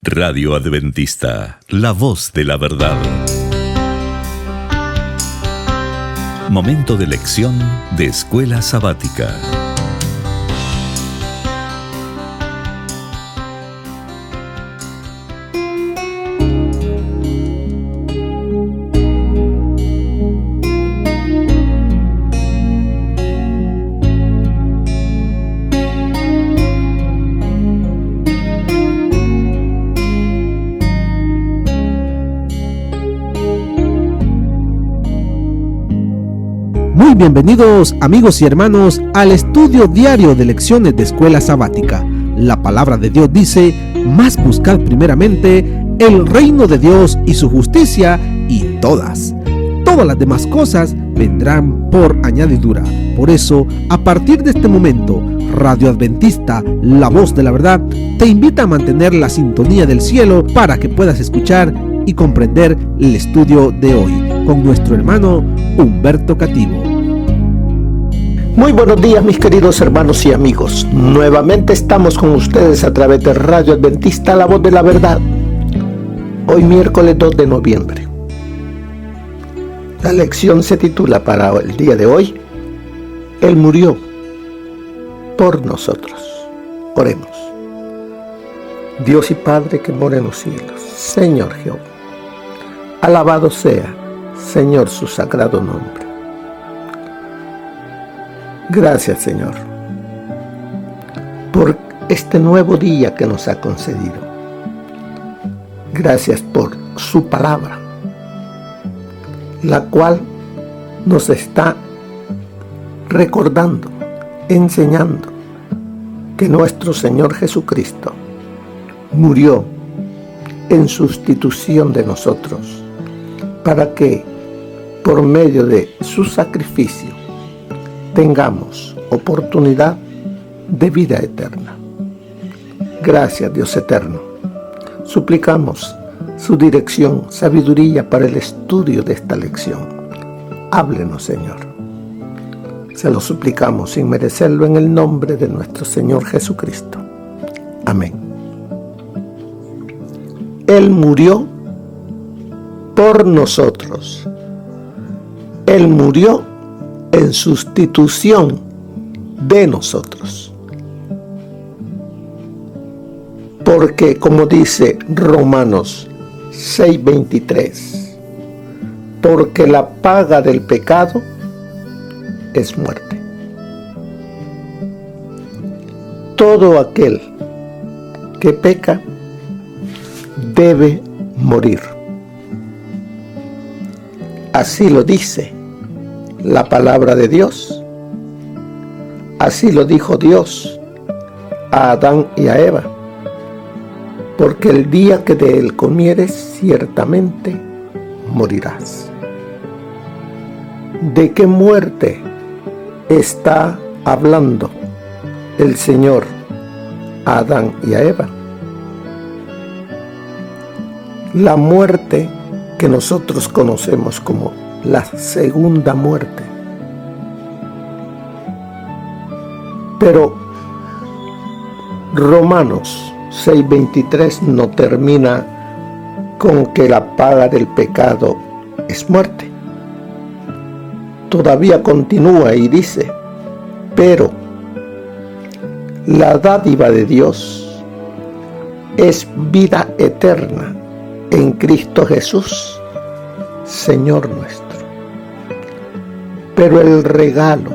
Radio Adventista, la voz de la verdad. Momento de lección de Escuela Sabática. Muy bienvenidos, amigos y hermanos, al estudio diario de lecciones de Escuela Sabática. La palabra de Dios dice: mas buscad primeramente el reino de Dios y su justicia, y todas las demás cosas vendrán por añadidura. Por eso, a partir de este momento, Radio Adventista, la voz de la verdad, te invita a mantener la sintonía del cielo para que puedas escuchar y comprender el estudio de hoy con nuestro hermano Humberto Cativo. Muy buenos días, mis queridos hermanos y amigos. Nuevamente estamos con ustedes a través de Radio Adventista, la voz de la verdad. Hoy miércoles 2 de noviembre. La lección se titula para el día de hoy: Él murió por nosotros. Oremos. Dios y Padre que mora en los cielos, Señor Jehová, alabado sea, Señor, su sagrado nombre. Gracias, Señor, por este nuevo día que nos ha concedido. Gracias por su palabra, la cual nos está recordando, enseñando que nuestro Señor Jesucristo murió en sustitución de nosotros, para que por medio de su sacrificio tengamos oportunidad de vida eterna. Gracias, Dios eterno. Suplicamos su dirección, sabiduría para el estudio de esta lección. Háblenos, Señor. Se lo suplicamos sin merecerlo, en el nombre de nuestro Señor Jesucristo. Amén. Él murió por nosotros. Él murió en sustitución de nosotros. Porque, como dice Romanos 6:23, porque la paga del pecado es muerte. Todo aquel que peca debe morir. Así lo dice la palabra de Dios. Así lo dijo Dios a Adán y a Eva: porque el día que de él comieres, ciertamente morirás. ¿De qué muerte está hablando el Señor a Adán y a Eva? La muerte que nosotros conocemos como la segunda muerte. Pero Romanos 6:23 no termina con que la paga del pecado es muerte. Todavía continúa y dice: pero la dádiva de Dios es vida eterna en Cristo Jesús, Señor nuestro. Pero el regalo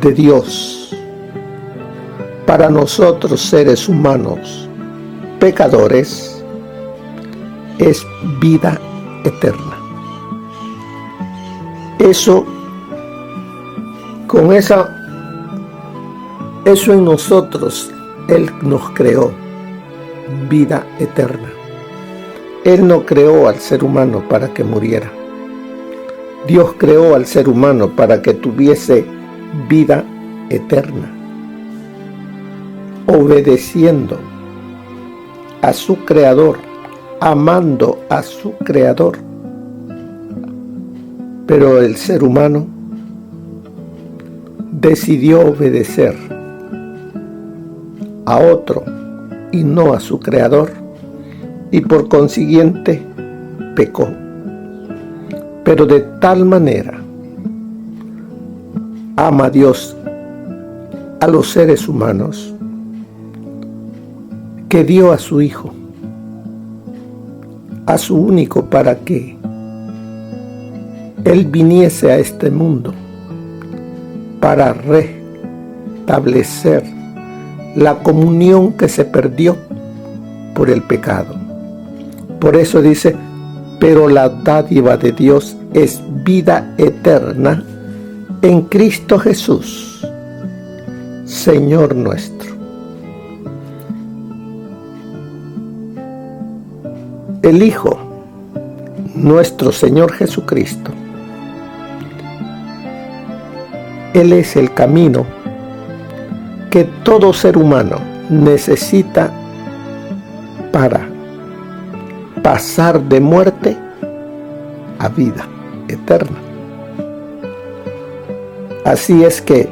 de Dios para nosotros, seres humanos pecadores, es vida eterna. Eso en nosotros Él nos creó vida eterna. Él no creó al ser humano para que muriera. Dios creó al ser humano para que tuviese vida eterna, obedeciendo a su Creador, amando a su Creador. Pero el ser humano decidió obedecer a otro y no a su Creador, y por consiguiente pecó. Pero de tal manera ama Dios a los seres humanos que dio a su Hijo, a su único, para que Él viniese a este mundo para restablecer la comunión que se perdió por el pecado. Por eso dice, pero la dádiva de Dios es vida eterna en Cristo Jesús, Señor nuestro. El Hijo, nuestro Señor Jesucristo, Él es el camino que todo ser humano necesita para pasar de muerte a vida eterna. Así es que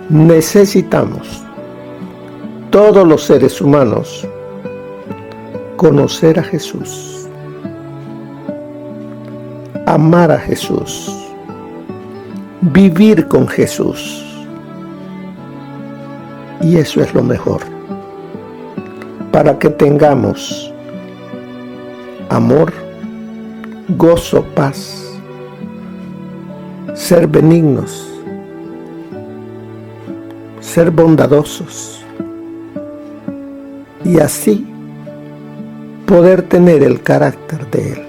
necesitamos, todos los seres humanos, conocer a Jesús, amar a Jesús, vivir con Jesús. Y eso es lo mejor, para que tengamos amor, gozo, paz, ser benignos, ser bondadosos, y así poder tener el carácter de Él.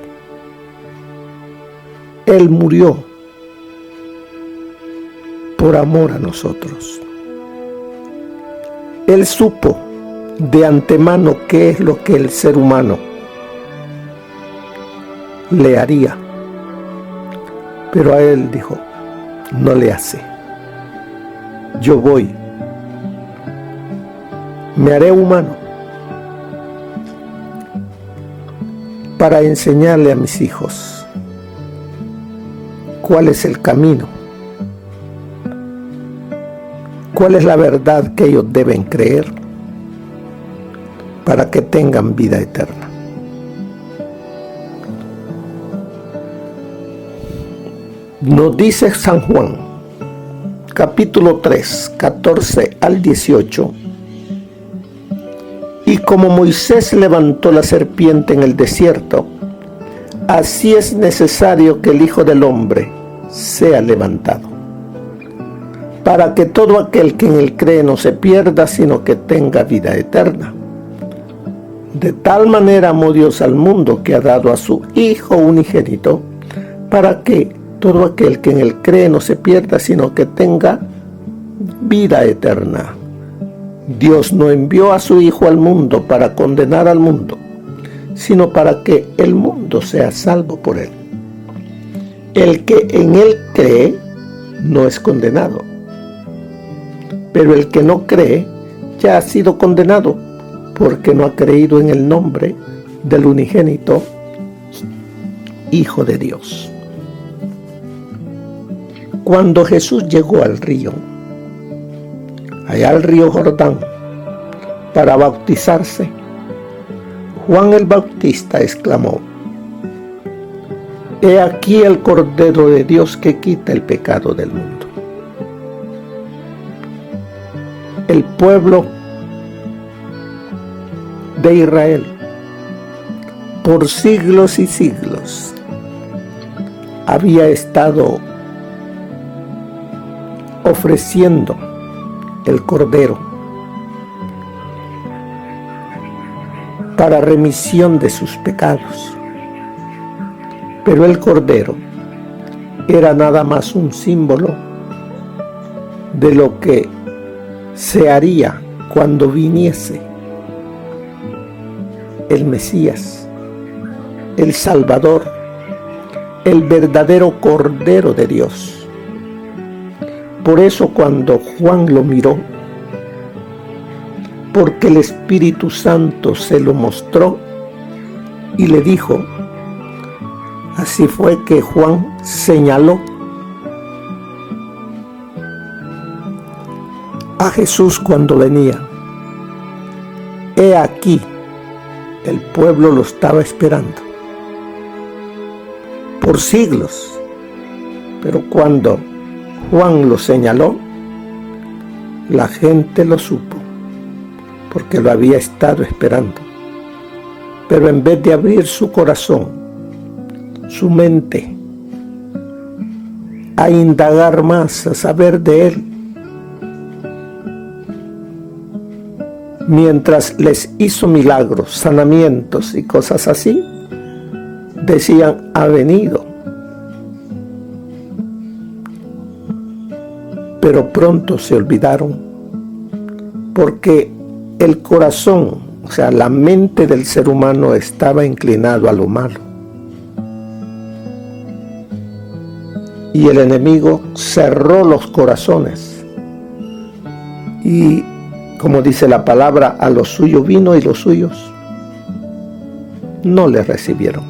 Él murió por amor a nosotros. Él supo de antemano qué es lo que el ser humano le haría, pero a Él dijo, no le hace. Yo voy, me haré humano para enseñarle a mis hijos cuál es el camino, cuál es la verdad que ellos deben creer para que tengan vida eterna. Nos dice San Juan, capítulo 3, 14 al 18, y como Moisés levantó la serpiente en el desierto, así es necesario que el Hijo del Hombre sea levantado, para que todo aquel que en él cree no se pierda, sino que tenga vida eterna. De tal manera amó Dios al mundo que ha dado a su Hijo unigénito, para que todo aquel que en él cree no se pierda, sino que tenga vida eterna. Dios no envió a su Hijo al mundo para condenar al mundo, sino para que el mundo sea salvo por él. El que en él cree no es condenado, pero el que no cree ya ha sido condenado, porque no ha creído en el nombre del unigénito Hijo de Dios. Cuando Jesús llegó al río, allá al río Jordán, para bautizarse, Juan el Bautista exclamó: He aquí el Cordero de Dios que quita el pecado del mundo. El pueblo de Israel, por siglos y siglos, había estado ofreciendo el Cordero para remisión de sus pecados. Pero el Cordero era nada más un símbolo de lo que se haría cuando viniese el Mesías, el Salvador, el verdadero Cordero de Dios. Por eso cuando Juan lo miró, porque el Espíritu Santo se lo mostró y le dijo, así fue que Juan señaló a Jesús cuando venía: He aquí El pueblo lo estaba esperando por siglos, pero cuando Juan lo señaló, la gente lo supo, porque lo había estado esperando. Pero en vez de abrir su corazón, su mente, a indagar más, a saber de él, mientras les hizo milagros, sanamientos y cosas así, decían: ha venido. Pero pronto se olvidaron, porque el corazón, o sea, la mente del ser humano estaba inclinado a lo malo. Y el enemigo cerró los corazones. Y como dice la palabra, a lo suyo vino y los suyos no le recibieron.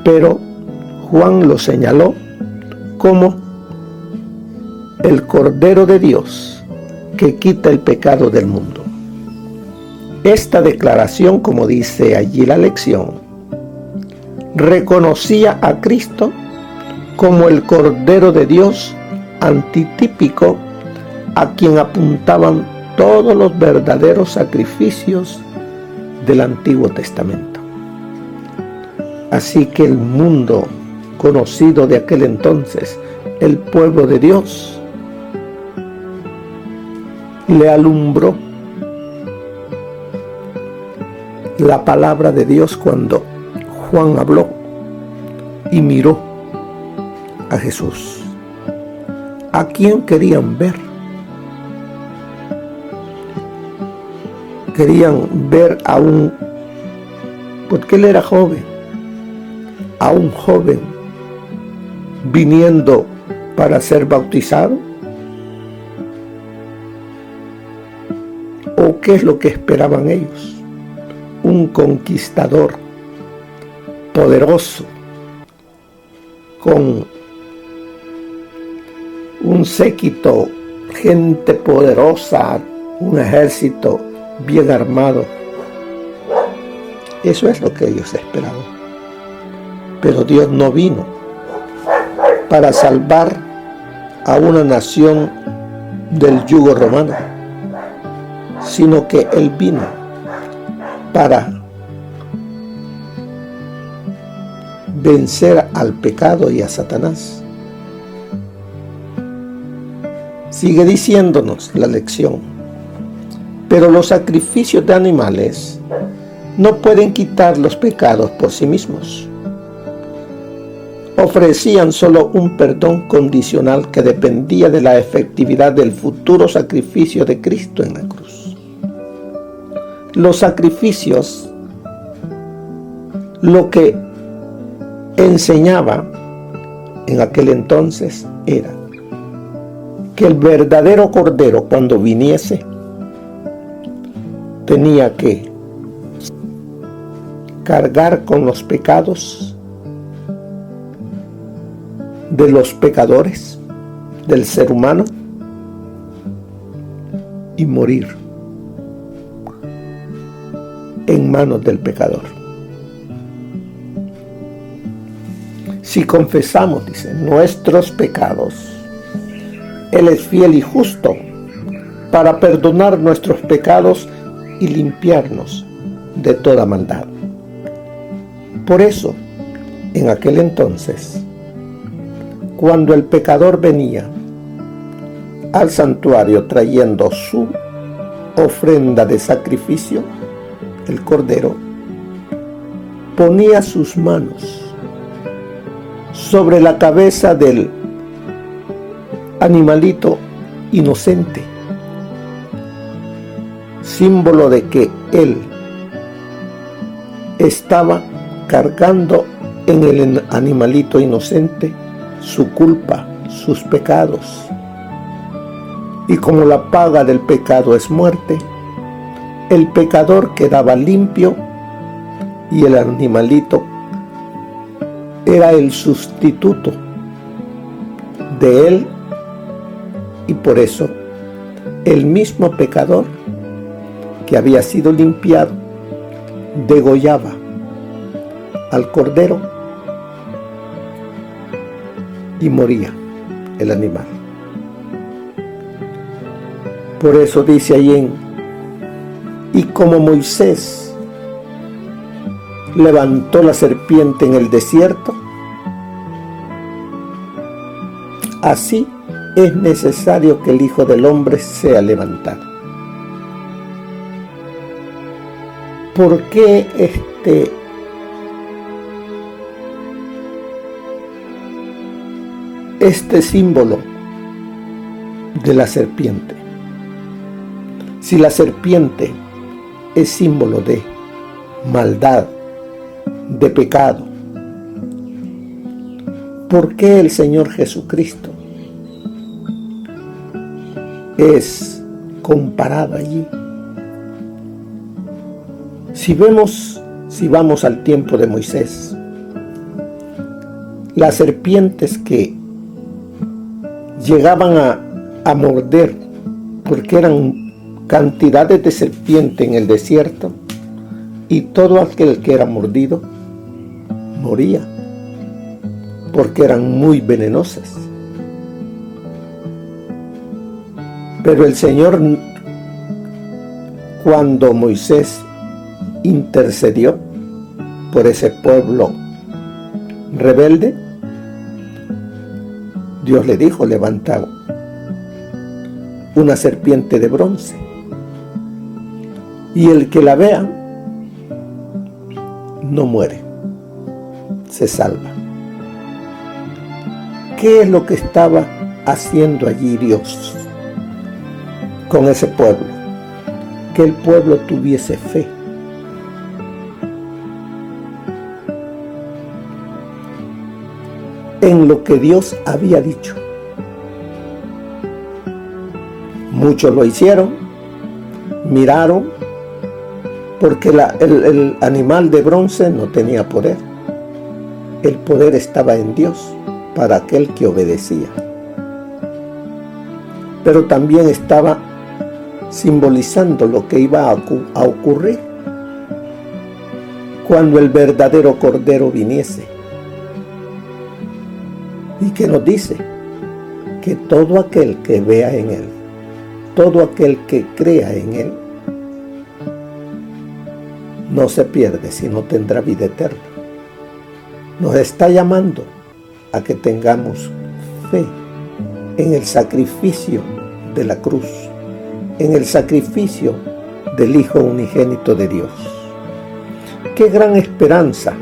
Pero Juan lo señaló como el Cordero de Dios que quita el pecado del mundo. Esta declaración, como dice allí la lección, reconocía a Cristo como el Cordero de Dios antitípico a quien apuntaban todos los verdaderos sacrificios del Antiguo Testamento. Así que el mundo conocido de aquel entonces, el pueblo de Dios, le alumbró la palabra de Dios cuando Juan habló y miró a Jesús. ¿A quién querían ver? Querían ver a porque él era joven, a un joven viniendo para ser bautizado. ¿O qué es lo que esperaban ellos? Un conquistador poderoso, con un séquito, gente poderosa, un ejército bien armado. Eso es lo que ellos esperaban. Pero Dios no vino para salvar a una nación del yugo romano, sino que Él vino para vencer al pecado y a Satanás. Sigue diciéndonos la lección: pero los sacrificios de animales no pueden quitar los pecados por sí mismos. Ofrecían solo un perdón condicional que dependía de la efectividad del futuro sacrificio de Cristo en la cruz. Los sacrificios, lo que enseñaba en aquel entonces era que el verdadero Cordero, cuando viniese, tenía que cargar con los pecados de los pecadores, del ser humano, y morir en manos del pecador. Si confesamos, dice, nuestros pecados, Él es fiel y justo para perdonar nuestros pecados y limpiarnos de toda maldad. Por eso, en aquel entonces, cuando el pecador venía al santuario trayendo su ofrenda de sacrificio, el cordero, ponía sus manos sobre la cabeza del animalito inocente, símbolo de que él estaba cargando en el animalito inocente su culpa, sus pecados. Y como la paga del pecado es muerte, el pecador quedaba limpio y el animalito era el sustituto de él, y por eso el mismo pecador que había sido limpiado degollaba al cordero y moría el animal. Por eso dice ahí y como Moisés levantó la serpiente en el desierto, así es necesario que el Hijo del Hombre sea levantado. ¿Por qué este símbolo de la serpiente? Si la serpiente es símbolo de maldad, de pecado, ¿por qué el Señor Jesucristo es comparado allí? Si vamos al tiempo de Moisés, las serpientes que llegaban a morder, porque eran cantidades de serpientes en el desierto, y todo aquel que era mordido moría, porque eran muy venenosas. Pero el Señor, cuando Moisés intercedió por ese pueblo rebelde, Dios le dijo: levanta una serpiente de bronce, y el que la vea no muere, se salva. ¿Qué es lo que estaba haciendo allí Dios con ese pueblo? Que el pueblo tuviese fe. En lo que Dios había dicho. Muchos lo hicieron, miraron, porque el animal de bronce no tenía poder. El poder estaba en Dios para aquel que obedecía. Pero también estaba simbolizando lo que iba a ocurrir cuando el verdadero Cordero viniese. Y que nos dice que todo aquel que vea en Él, todo aquel que crea en Él, no se pierde, sino tendrá vida eterna. Nos está llamando a que tengamos fe en el sacrificio de la cruz, en el sacrificio del Hijo unigénito de Dios. Qué gran esperanza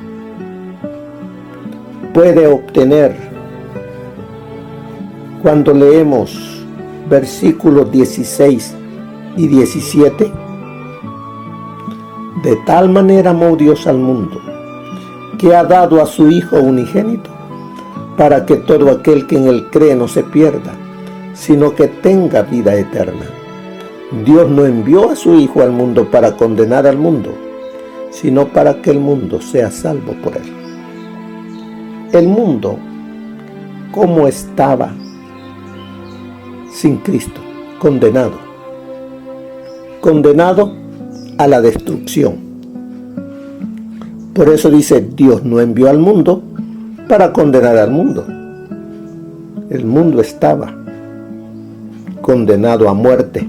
puede obtener cuando leemos versículos 16 y 17. De tal manera amó Dios al mundo, que ha dado a su Hijo unigénito, para que todo aquel que en él cree no se pierda, sino que tenga vida eterna. Dios no envió a su Hijo al mundo para condenar al mundo, sino para que el mundo sea salvo por él. El mundo, ¿cómo estaba sin Cristo? Condenado. Condenado a la destrucción. Por eso dice: Dios no envió al mundo para condenar al mundo. El mundo estaba condenado a muerte,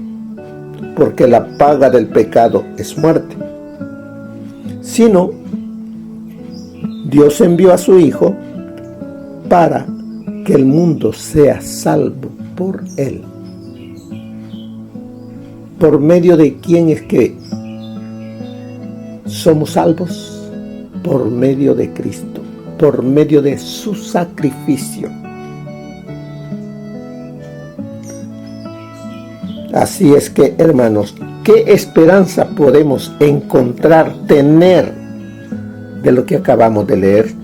porque la paga del pecado es muerte. Sino Dios envió a su Hijo para que el mundo sea salvo por Él. ¿Por medio de quién es que somos salvos? Por medio de Cristo, por medio de su sacrificio. Así es que, hermanos, ¿qué esperanza podemos encontrar, tener de lo que acabamos de leer?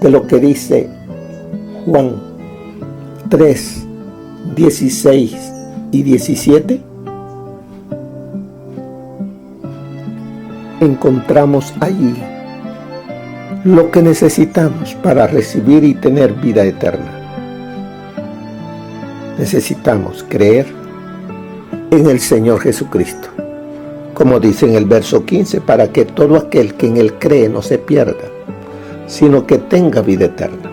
De lo que dice Juan 3, 16 y 17. Encontramos allí lo que necesitamos para recibir y tener vida eterna. Necesitamos creer en el Señor Jesucristo como dice en el verso 15, para que todo aquel que en él cree no se pierda, sino que tenga vida eterna.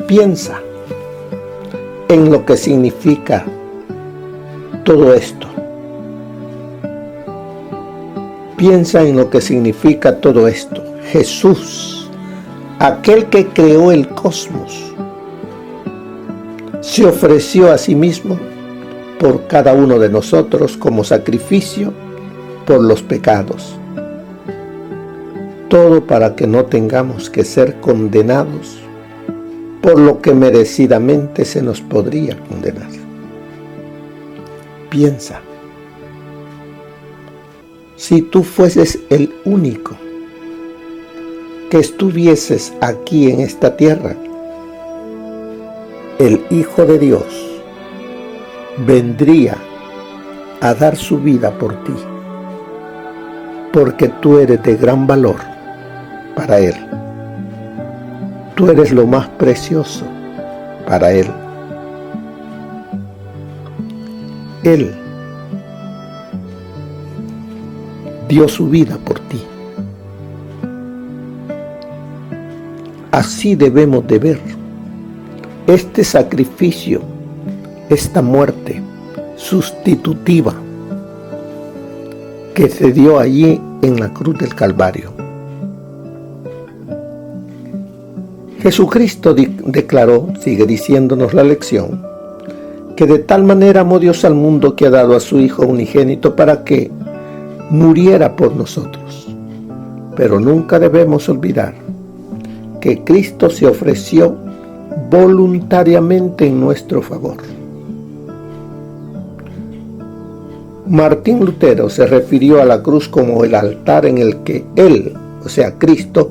Piensa en lo que significa todo esto. Piensa en lo que significa todo esto. Jesús, aquel que creó el cosmos, se ofreció a sí mismo por cada uno de nosotros como sacrificio por los pecados. Todo para que no tengamos que ser condenados por lo que merecidamente se nos podría condenar. Piensa, si tú fueses el único que estuvieses aquí en esta tierra, el Hijo de Dios vendría a dar su vida por ti, porque tú eres de gran valor para Él. Tú eres lo más precioso para Él. Él dio su vida por ti. Así debemos de ver este sacrificio, esta muerte sustitutiva que se dio allí en la cruz del Calvario. Jesucristo declaró, sigue diciéndonos la lección, que de tal manera amó Dios al mundo que ha dado a su Hijo unigénito para que muriera por nosotros. Pero nunca debemos olvidar que Cristo se ofreció voluntariamente en nuestro favor. Martín Lutero se refirió a la cruz como el altar en el que Él, o sea Cristo,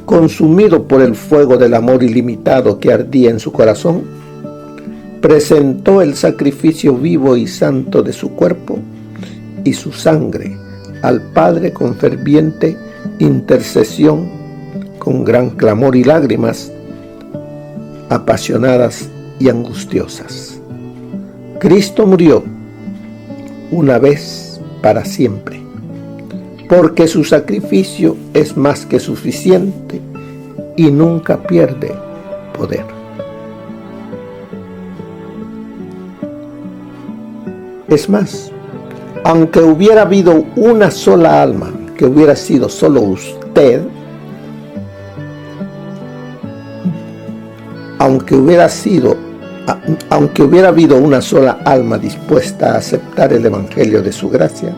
consumido por el fuego del amor ilimitado que ardía en su corazón, presentó el sacrificio vivo y santo de su cuerpo y su sangre al Padre con ferviente intercesión, con gran clamor y lágrimas apasionadas y angustiosas. Cristo murió una vez para siempre, porque su sacrificio es más que suficiente y nunca pierde poder. Es más, aunque hubiera habido una sola alma, que hubiera sido solo usted, aunque hubiera habido una sola alma dispuesta a aceptar el evangelio de su gracia,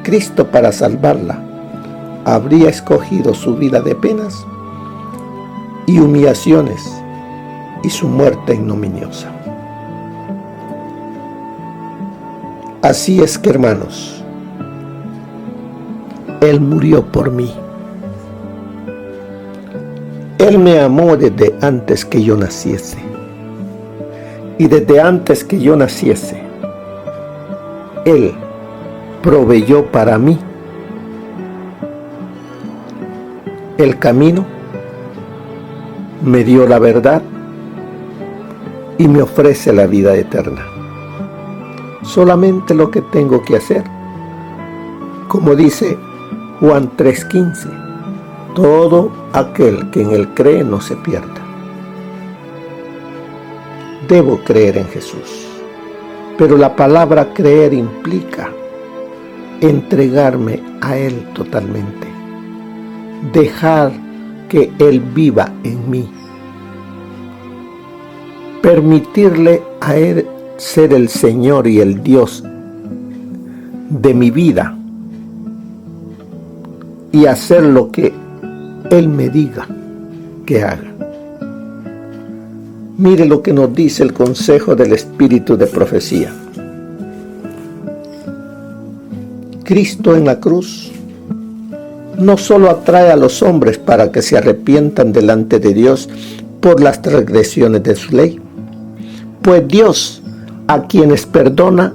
Cristo, para salvarla, habría escogido su vida de penas y humillaciones y su muerte ignominiosa. Así es que, hermanos, Él murió por mí. Él me amó desde antes que yo naciese. Y desde antes que yo naciese, Él proveyó para mí el camino, me dio la verdad y me ofrece la vida eterna. Solamente lo que tengo que hacer, como dice Juan 3:15, todo aquel que en Él cree no se pierda. Debo creer en Jesús, pero la palabra creer implica entregarme a Él totalmente, dejar que Él viva en mí, permitirle a Él ser el Señor y el Dios de mi vida y hacer lo que Él me diga que haga. Mire lo que nos dice el consejo del Espíritu de profecía. Cristo en la cruz no solo atrae a los hombres para que se arrepientan delante de Dios por las transgresiones de su ley, pues Dios, a quienes perdona,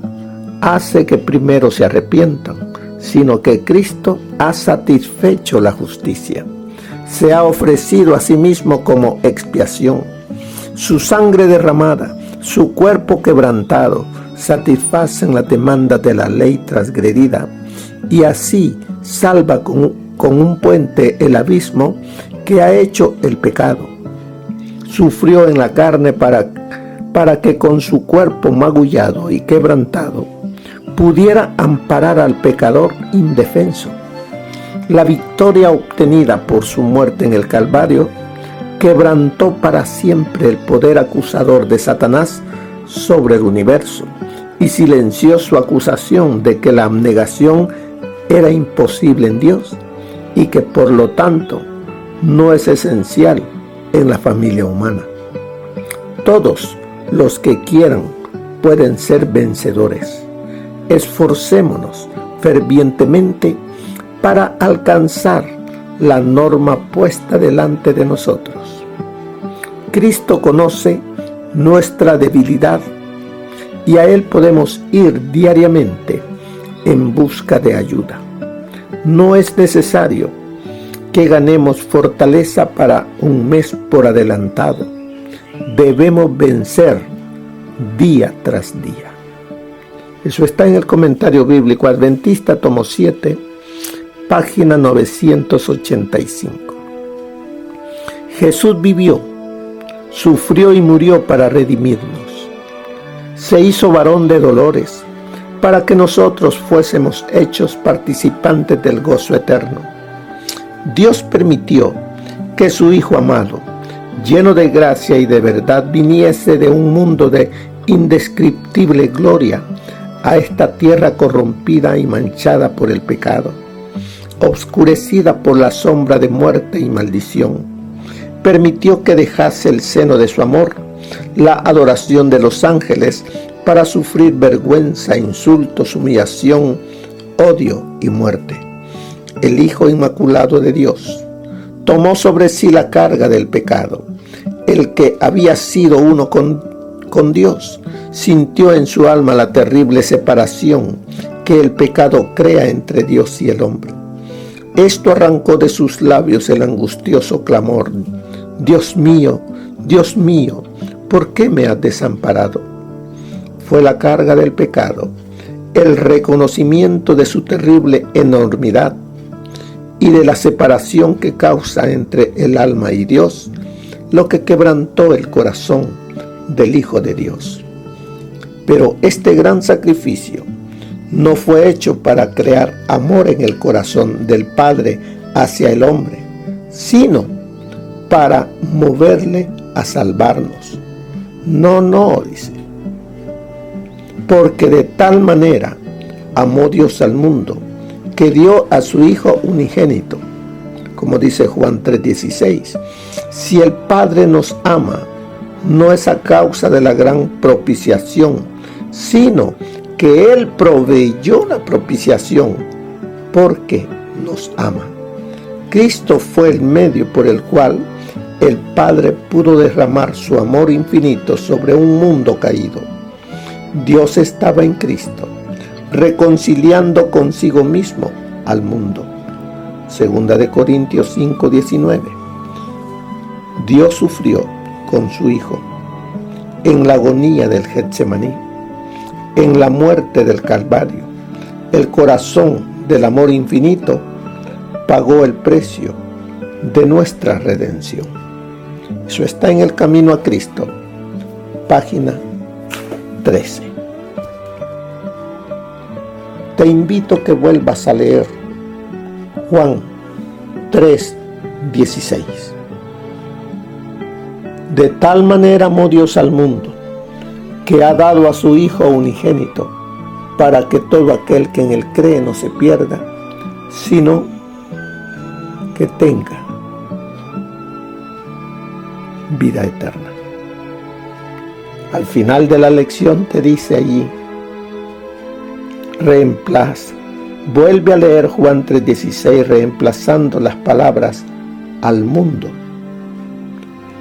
hace que primero se arrepientan, sino que Cristo ha satisfecho la justicia. Se ha ofrecido a sí mismo como expiación. Su sangre derramada, su cuerpo quebrantado, satisfacen la demanda de la ley transgredida y así salva con un puente el abismo que ha hecho el pecado. Sufrió en la carne para que con su cuerpo magullado y quebrantado pudiera amparar al pecador indefenso. La victoria obtenida por su muerte en el Calvario quebrantó para siempre el poder acusador de Satanás sobre el universo y silenció su acusación de que la abnegación era imposible en Dios y que por lo tanto no es esencial en la familia humana. Todos los que quieran pueden ser vencedores. Esforcémonos fervientemente para alcanzar la norma puesta delante de nosotros. Cristo conoce nuestra debilidad y a Él podemos ir diariamente en busca de ayuda. No es necesario que ganemos fortaleza para un mes por adelantado. Debemos vencer día tras día. Eso está en el Comentario Bíblico Adventista, tomo 7, página 985. Jesús vivió, sufrió y murió para redimirnos. Se hizo varón de dolores para que nosotros fuésemos hechos participantes del gozo eterno. Dios permitió que su Hijo amado, lleno de gracia y de verdad, viniese de un mundo de indescriptible gloria a esta tierra corrompida y manchada por el pecado, obscurecida por la sombra de muerte y maldición. Permitió que dejase el seno de su amor, la adoración de los ángeles, para sufrir vergüenza, insultos, humillación, odio y muerte. El Hijo Inmaculado de Dios tomó sobre sí la carga del pecado. El que había sido uno con Dios sintió en su alma la terrible separación que el pecado crea entre Dios y el hombre. Esto arrancó de sus labios el angustioso clamor: Dios mío, ¿por qué me has desamparado? Fue la carga del pecado, el reconocimiento de su terrible enormidad y de la separación que causa entre el alma y Dios, lo que quebrantó el corazón del Hijo de Dios. Pero este gran sacrificio no fue hecho para crear amor en el corazón del Padre hacia el hombre, sino para moverle a salvarnos. No, dice. Porque de tal manera amó Dios al mundo, que dio a su Hijo unigénito, como dice Juan 3:16. Si el Padre nos ama, no es a causa de la gran propiciación, sino que Él proveyó la propiciación porque nos ama. Cristo fue el medio por el cual el Padre pudo derramar su amor infinito sobre un mundo caído. Dios estaba en Cristo, reconciliando consigo mismo al mundo. Segunda de Corintios 5:19. Dios sufrió con su Hijo en la agonía del Getsemaní, en la muerte del Calvario. El corazón del amor infinito pagó el precio de nuestra redención. Eso está en El Camino a Cristo, página 13. Te invito a que vuelvas a leer Juan 3:16. De tal manera amó Dios al mundo, que ha dado a su Hijo unigénito, para que todo aquel que en Él cree no se pierda, sino que tenga vida eterna. Al final de la lección te dice allí, vuelve a leer Juan 3:16, reemplazando las palabras al mundo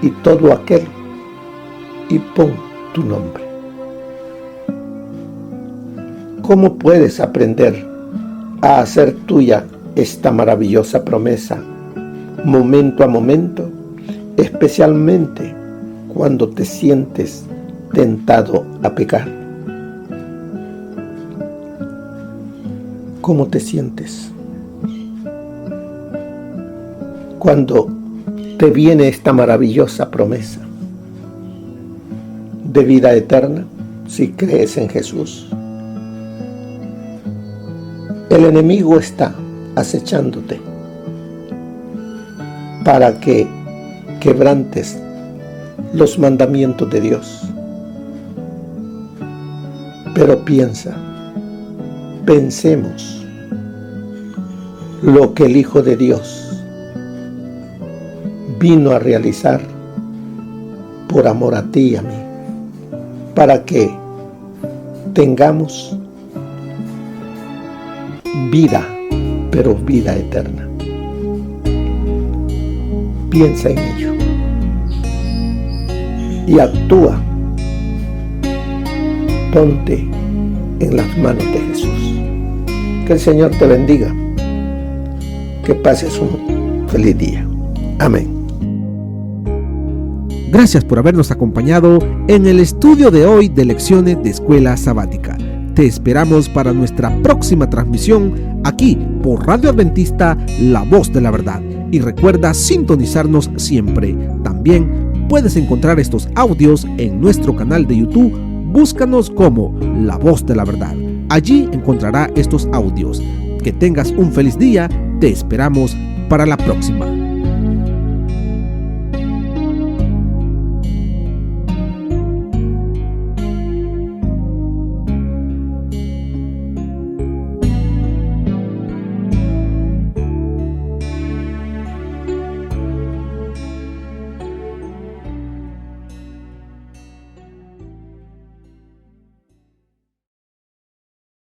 y todo aquel, y pon tu nombre. ¿Cómo puedes aprender a hacer tuya esta maravillosa promesa momento a momento, especialmente cuando te sientes tentado a pecar? ¿Cómo te sientes cuando te viene esta maravillosa promesa de vida eterna si crees en Jesús? El enemigo está acechándote para que quebrantes los mandamientos de Dios. Pero pensemos lo que el Hijo de Dios vino a realizar por amor a ti y a mí, para que tengamos vida, pero vida eterna. Piensa en ello y actúa. Ponte en las manos de Jesús. Que el Señor te bendiga. Que pases un feliz día. Amén. Gracias por habernos acompañado en el estudio de hoy de lecciones de Escuela Sabática. Te esperamos para nuestra próxima transmisión aquí por Radio Adventista, La Voz de la Verdad. Y recuerda sintonizarnos siempre. También puedes encontrar estos audios en nuestro canal de YouTube. Búscanos como La Voz de la Verdad. Allí encontrará estos audios. Que tengas un feliz día. Te esperamos para la próxima.